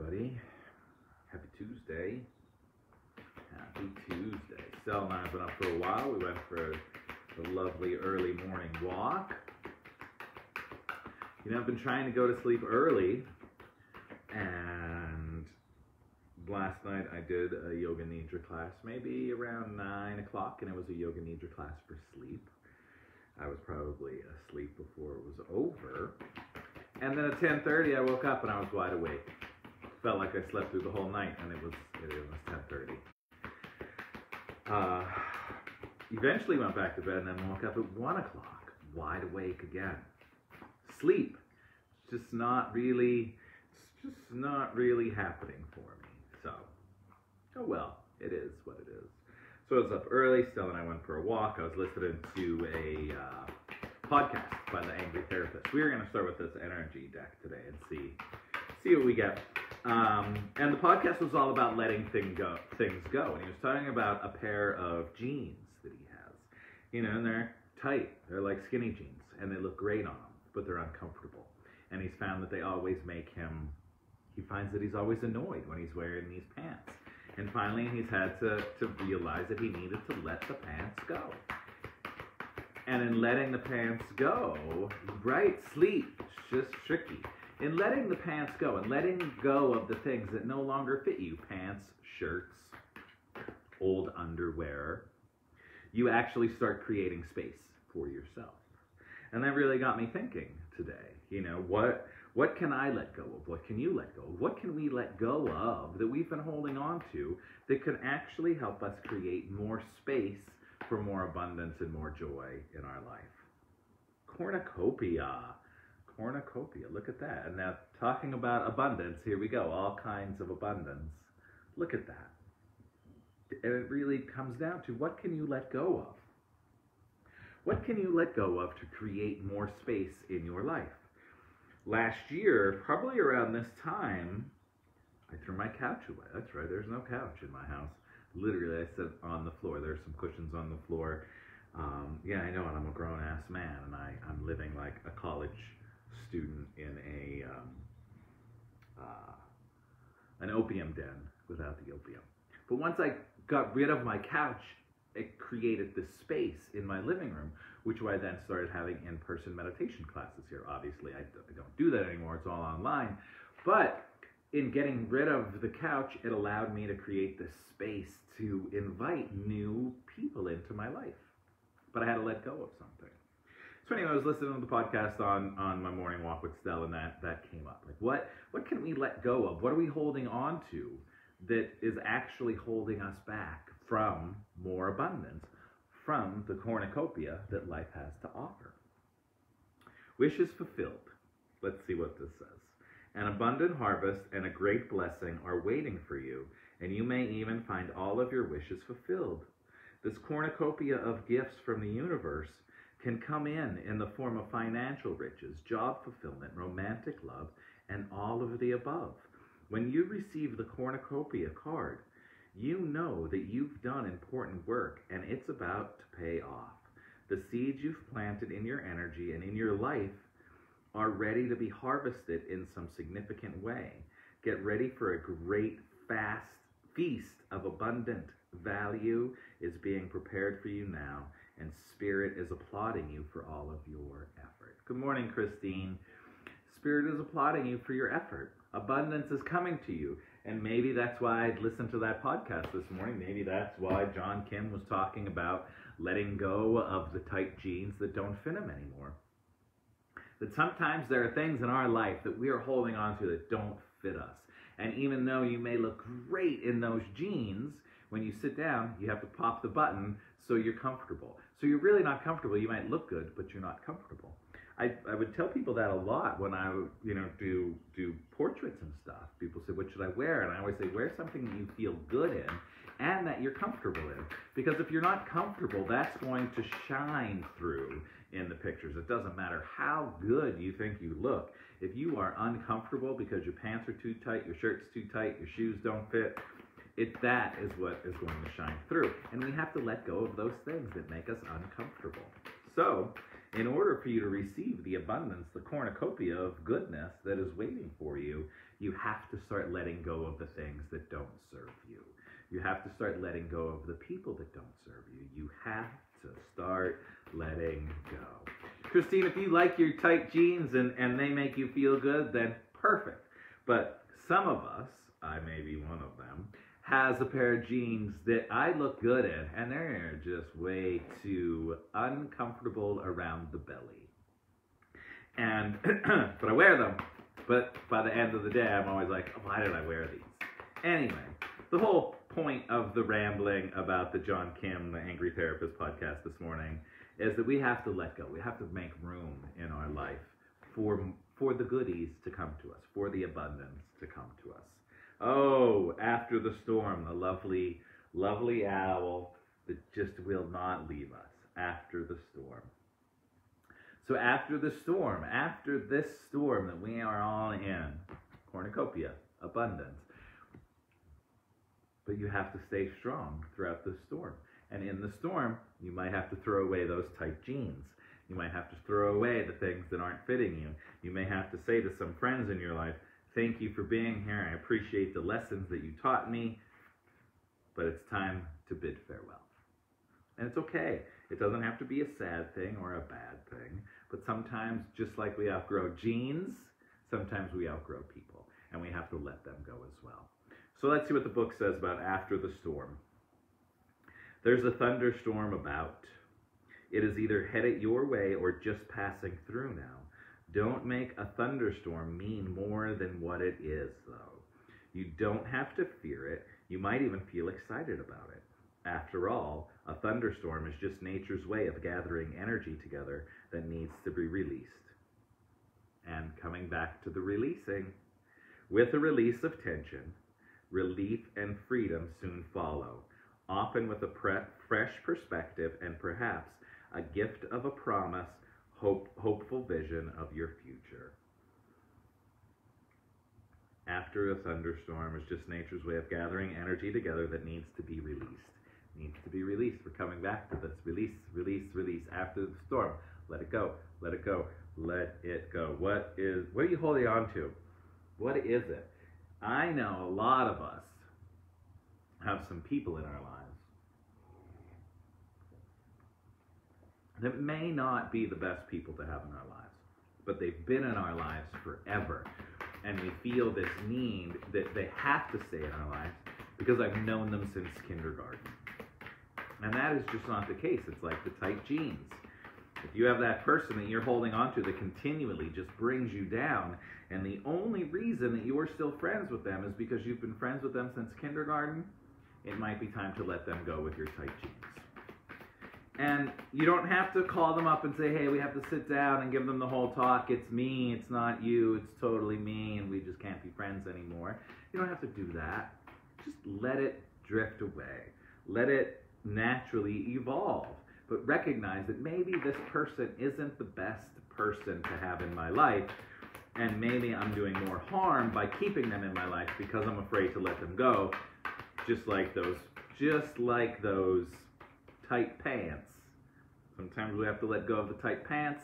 everybody. Happy Tuesday. Happy Tuesday. Sal and I have been up for a while. We went for a lovely early morning walk. You know, I've been trying to go to sleep early, and last night I did a Yoga Nidra class, maybe around 9 o'clock, and it was a Yoga Nidra class for sleep. I was probably asleep before it was over. And then at 10:30 I woke up and I was wide awake. Felt like I slept through the whole night, and it was 10:30. Eventually went back to bed and then woke up at 1 o'clock, wide awake again. Sleep, it's just not really happening for me. So, oh well, it is what it is. So I was up early. Stella and I went for a walk. I was listening to a podcast by the Angry Therapist. We are going to start with this energy deck today and see what we get. And the podcast was all about letting things go. And he was talking about a pair of jeans that he has. You know, and they're tight. They're like skinny jeans, and they look great on him, but they're uncomfortable. And he's found that they always make him, he finds that he's always annoyed when he's wearing these pants. And finally, he's had to realize that he needed to let the pants go. And in letting the pants go, right, sleep, it's just tricky. In letting the pants go and letting go of the things that no longer fit you, pants, shirts, old underwear, you actually start creating space for yourself. And that really got me thinking today, you know, what can I let go of? What can you let go of? What can we let go of that we've been holding on to that can actually help us create more space for more abundance and more joy in our life? Cornucopia. Cornucopia, look at that. And now talking about abundance, here we go, all kinds of abundance. Look at that. And it really comes down to, what can you let go of? What can you let go of to create more space in your life? Last year, probably around this time, I threw my couch away. That's right, there's no couch in my house. Literally, I sat on the floor. There's some cushions on the floor. Yeah, I know, and I'm a grown-ass man, and I'm living like a college student in an opium den without the opium. But once I got rid of my couch, it created this space in my living room, which I then started having in-person meditation classes here. Obviously, I don't do that anymore. It's all online. But in getting rid of the couch, it allowed me to create this space to invite new people into my life. But I had to let go of something. So anyway, I was listening to the podcast on my morning walk with Stella, and that came up. Like, what can we let go of? What are we holding on to that is actually holding us back from more abundance, from the cornucopia that life has to offer? Wishes fulfilled. Let's see what this says. An abundant harvest and a great blessing are waiting for you, and you may even find all of your wishes fulfilled. This cornucopia of gifts from the universe can come in the form of financial riches, job fulfillment, romantic love, and all of the above. When you receive the cornucopia card, you know that you've done important work, and it's about to pay off. The seeds you've planted in your energy and in your life are ready to be harvested in some significant way. Get ready for a great fast feast of abundant value is being prepared for you now, and Spirit is applauding you for all of your effort. Good morning, Christine. Spirit is applauding you for your effort. Abundance is coming to you. And maybe that's why I listened to that podcast this morning. Maybe that's why John Kim was talking about letting go of the tight jeans that don't fit him anymore. That sometimes there are things in our life that we are holding on to that don't fit us. And even though you may look great in those jeans, when you sit down, you have to pop the button so you're comfortable. So you're really not comfortable. You might look good, but you're not comfortable. I would tell people that a lot when I do portraits and stuff. People say, what should I wear? And I always say, wear something that you feel good in and that you're comfortable in. Because if you're not comfortable, that's going to shine through in the pictures. It doesn't matter how good you think you look. If you are uncomfortable because your pants are too tight, your shirt's too tight, your shoes don't fit, that is what is going to shine through. And we have to let go of those things that make us uncomfortable. So, in order for you to receive the abundance, the cornucopia of goodness that is waiting for you, You have to start letting go of the things that don't serve you. You have to start letting go of the people that don't serve you. You have to start letting go. Christine, if you like your tight jeans and they make you feel good, then perfect. But some of us, I may be one of them, has a pair of jeans that I look good in, and they're just way too uncomfortable around the belly. And, but I wear them, but by the end of the day, I'm always like, oh, why did I wear these? Anyway, the whole point of the rambling about the John Kim, the Angry Therapist podcast this morning is that we have to let go. We have to make room in our life for the goodies to come to us, for the abundance to come to us. Oh, after the storm, the lovely, lovely owl that just will not leave us after the storm. So after the storm, after this storm that we are all in, cornucopia, abundance, but you have to stay strong throughout the storm. And in the storm, you might have to throw away those tight jeans. You might have to throw away the things that aren't fitting you. You may have to say to some friends in your life, thank you for being here. I appreciate the lessons that you taught me, but it's time to bid farewell. And it's okay. It doesn't have to be a sad thing or a bad thing, but sometimes, just like we outgrow jeans, sometimes we outgrow people, and we have to let them go as well. So let's see what the book says about after the storm. There's a thunderstorm about. It is either headed your way or just passing through now. Don't make a thunderstorm mean more than what it is, though. You don't have to fear it. You might even feel excited about it. After all, a thunderstorm is just nature's way of gathering energy together that needs to be released. And coming back to the releasing, with a release of tension, relief and freedom soon follow, often with a fresh perspective and perhaps a gift of a promise, hopeful vision of your future. After a thunderstorm is just nature's way of gathering energy together that needs to be released. Needs to be released. We're coming back to this. Release, release, release. After the storm, let it go, let it go, let it go. What are you holding on to? What is it? I know a lot of us have some people in our lives that may not be the best people to have in our lives, but they've been in our lives forever. And we feel this need that they have to stay in our lives because I've known them since kindergarten. And that is just not the case. It's like the tight jeans. If you have that person that you're holding on to that continually just brings you down, and the only reason that you're still friends with them is because you've been friends with them since kindergarten, it might be time to let them go with your tight jeans. And you don't have to call them up and say, hey, we have to sit down and give them the whole talk. It's me, it's not you, it's totally me, and we just can't be friends anymore. You don't have to do that. Just let it drift away. Let it naturally evolve. But recognize that maybe this person isn't the best person to have in my life, and maybe I'm doing more harm by keeping them in my life because I'm afraid to let them go, just like those tight pants. Sometimes we have to let go of the tight pants.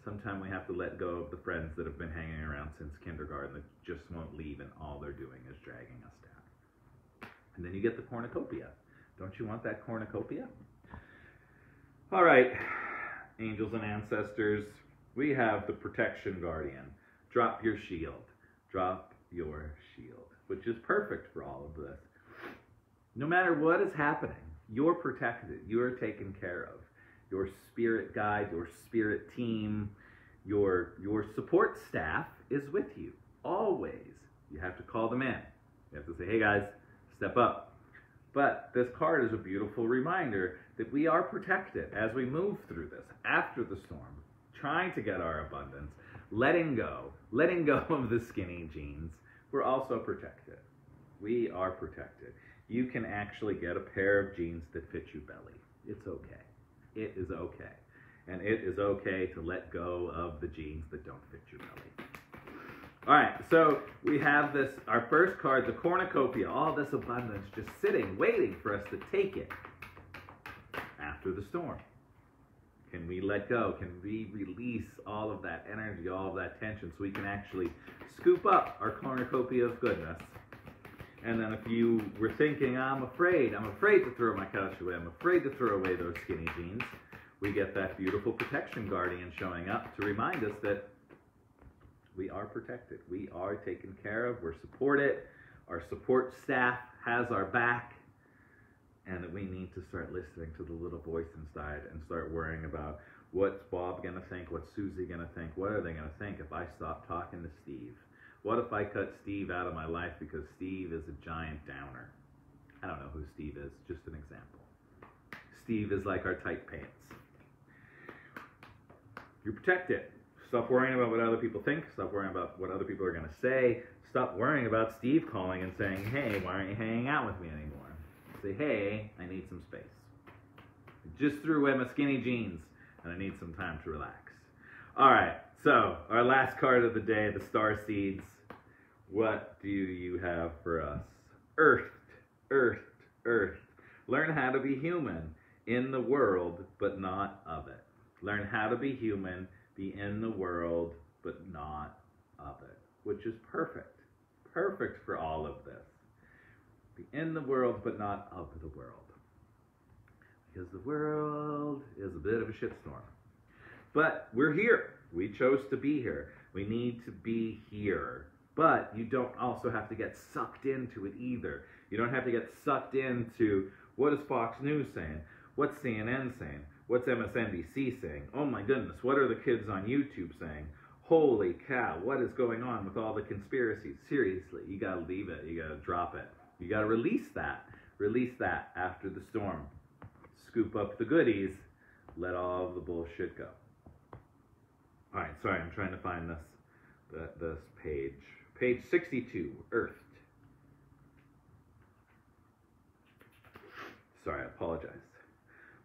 Sometimes we have to let go of the friends that have been hanging around since kindergarten that just won't leave, and all they're doing is dragging us down. And then you get the cornucopia. Don't you want that cornucopia? All right, angels and ancestors, we have the protection guardian. Drop your shield. Drop your shield, which is perfect for all of this. No matter what is happening, you're protected. You're taken care of. Your spirit guide, your spirit team, your support staff is with you, always. You have to call them in. You have to say, hey guys, step up. But this card is a beautiful reminder that we are protected as we move through this, after the storm, trying to get our abundance, letting go of the skinny jeans. We're also protected. We are protected. You can actually get a pair of jeans that fit your belly. It's okay. It is okay. And it is okay to let go of the jeans that don't fit your belly. All right, so we have this, our first card, the cornucopia, all this abundance just sitting, waiting for us to take it after the storm. Can we let go? Can we release all of that energy, all of that tension, so we can actually scoop up our cornucopia of goodness? And then if you were thinking, I'm afraid to throw my couch away, I'm afraid to throw away those skinny jeans, we get that beautiful protection guardian showing up to remind us that we are protected, we are taken care of, we're supported, our support staff has our back, and that we need to start listening to the little voice inside and start worrying about what's Bob going to think, what's Susie going to think, what are they going to think if I stop talking to Steve? What if I cut Steve out of my life because Steve is a giant downer? I don't know who Steve is, just an example. Steve is like our tight pants. You're protected. Stop worrying about what other people think. Stop worrying about what other people are going to say. Stop worrying about Steve calling and saying, hey, why aren't you hanging out with me anymore? Say, hey, I need some space. I just threw away my skinny jeans and I need some time to relax. All right, so our last card of the day, the star seeds. What do you have for us? Earth, earth, earth. Learn how to be human in the world, but not of it. Learn how to be human, be in the world, but not of it, which is perfect. Perfect for all of this. Be in the world, but not of the world. Because the world is a bit of a shitstorm. But we're here. We chose to be here. We need to be here. But you don't also have to get sucked into it either. You don't have to get sucked into, what is Fox News saying? What's CNN saying? What's MSNBC saying? Oh my goodness, what are the kids on YouTube saying? Holy cow, what is going on with all the conspiracies? Seriously, you gotta leave it. You gotta drop it. You got to release that. Release that after the storm. Scoop up the goodies. Let all of the bullshit go. All right, sorry, I'm trying to find this page. Page 62, Earth. Sorry, I apologize.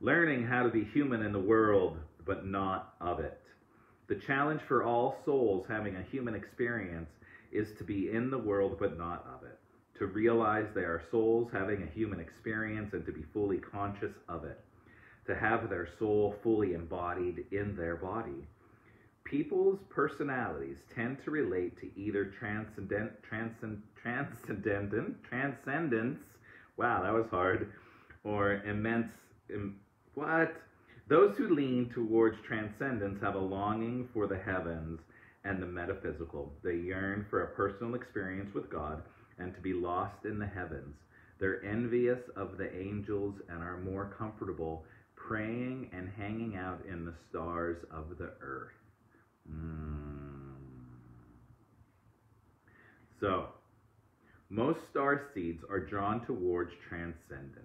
Learning how to be human in the world, but not of it. The challenge for all souls having a human experience is to be in the world, but not of it. To realize they are souls having a human experience and to be fully conscious of it. To have their soul fully embodied in their body. People's personalities tend to relate to either transcendence, wow, that was hard, or Those who lean towards transcendence have a longing for the heavens and the metaphysical. They yearn for a personal experience with God and to be lost in the heavens. They're envious of the angels and are more comfortable praying and hanging out in the stars of the earth. So, most star seeds are drawn towards transcendence.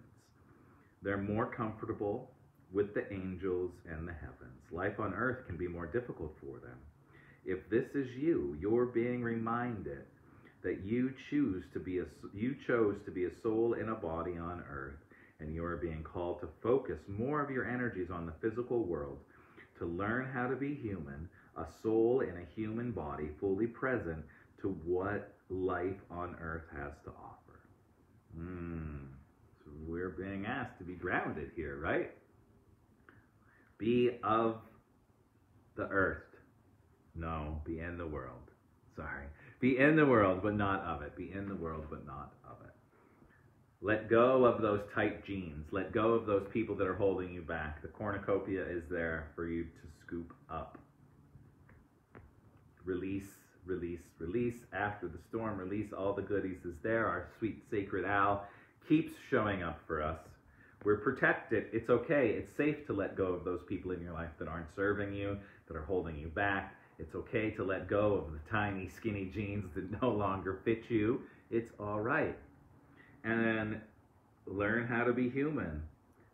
They're more comfortable with the angels and the heavens. Life on earth can be more difficult for them. If this is you, you're being reminded that you chose to be a soul in a body on earth, and you are being called to focus more of your energies on the physical world, to learn how to be human, a soul in a human body, fully present to what life on earth has to offer. So we're being asked to be grounded here, right? Be of the earth. No, be in the world. Sorry. Be in the world, but not of it. Be in the world, but not of it. Let go of those tight jeans. Let go of those people that are holding you back. The cornucopia is there for you to scoop up. Release, release, release. After the storm, release. All the goodies is there. Our sweet sacred owl keeps showing up for us. We're protected. It's okay. It's safe to let go of those people in your life that aren't serving you, that are holding you back. It's okay to let go of the tiny, skinny jeans that no longer fit you. It's all right. And then learn how to be human.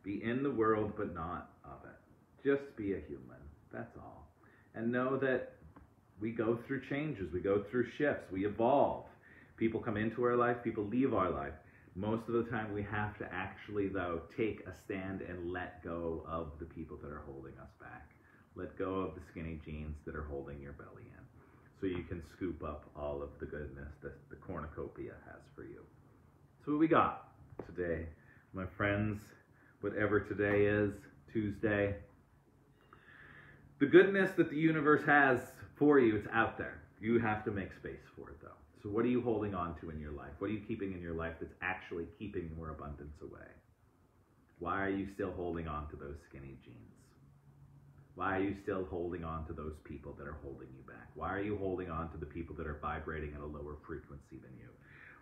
Be in the world, but not of it. Just be a human. That's all. And know that we go through changes. We go through shifts. We evolve. People come into our life. People leave our life. Most of the time we have to actually, though, take a stand and let go of the people that are holding us back. Let go of the skinny jeans that are holding your belly in, so you can scoop up all of the goodness that the cornucopia has for you. So what we got today, my friends, whatever today is, Tuesday, The goodness that the universe has for you, it's out there. You have to make space for it, though. So what are you holding on to in your life? What are you keeping in your life that's actually keeping more abundance away? Why are you still holding on to those skinny jeans? Why are you still holding on to those people that are holding you back? Why are you holding on to the people that are vibrating at a lower frequency than you?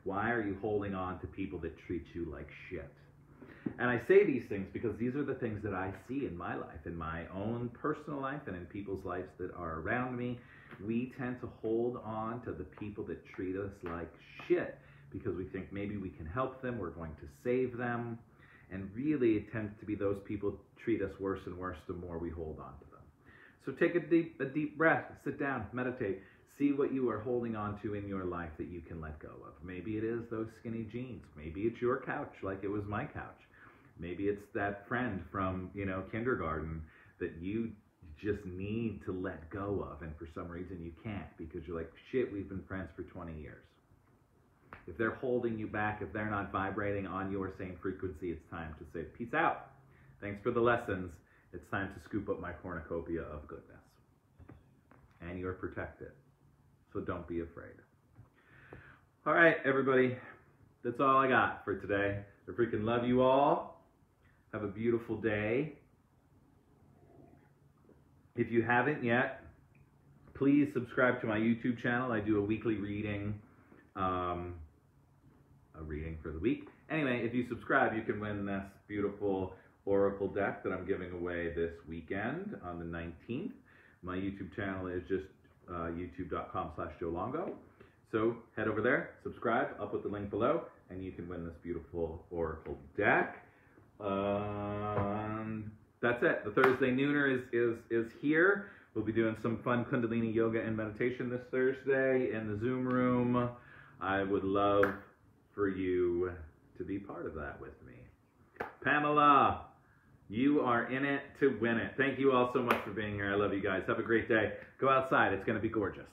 Why are you holding on to people that treat you like shit? And I say these things because these are the things that I see in my life, in my own personal life and in people's lives that are around me. We tend to hold on to the people that treat us like shit because we think maybe we can help them, we're going to save them. And really, it tends to be those people treat us worse and worse the more we hold on to them. So take a deep breath, sit down, meditate, see what you are holding on to in your life that you can let go of. Maybe it is those skinny jeans. Maybe it's your couch like it was my couch. Maybe it's that friend from, kindergarten that you just need to let go of, and for some reason you can't because you're like, shit, we've been friends for 20 years. If they're holding you back, if they're not vibrating on your same frequency, it's time to say, peace out. Thanks for the lessons. It's time to scoop up my cornucopia of goodness. And you're protected. So don't be afraid. All right, everybody. That's all I got for today. I freaking love you all. Have a beautiful day. If you haven't yet, please subscribe to my YouTube channel. I do a weekly reading. A reading for the week. Anyway, if you subscribe, you can win this beautiful oracle deck that I'm giving away this weekend on the 19th. My YouTube channel is just youtube.com/JoeLongo. So head over there, subscribe. I'll put the link below, and you can win this beautiful oracle deck. That's it. The Thursday Nooner is here. We'll be doing some fun Kundalini yoga and meditation this Thursday in the Zoom room. I would love for you to be part of that with me. Pamela, you are in it to win it. Thank you all so much for being here. I love you guys. Have a great day. Go outside. It's going to be gorgeous.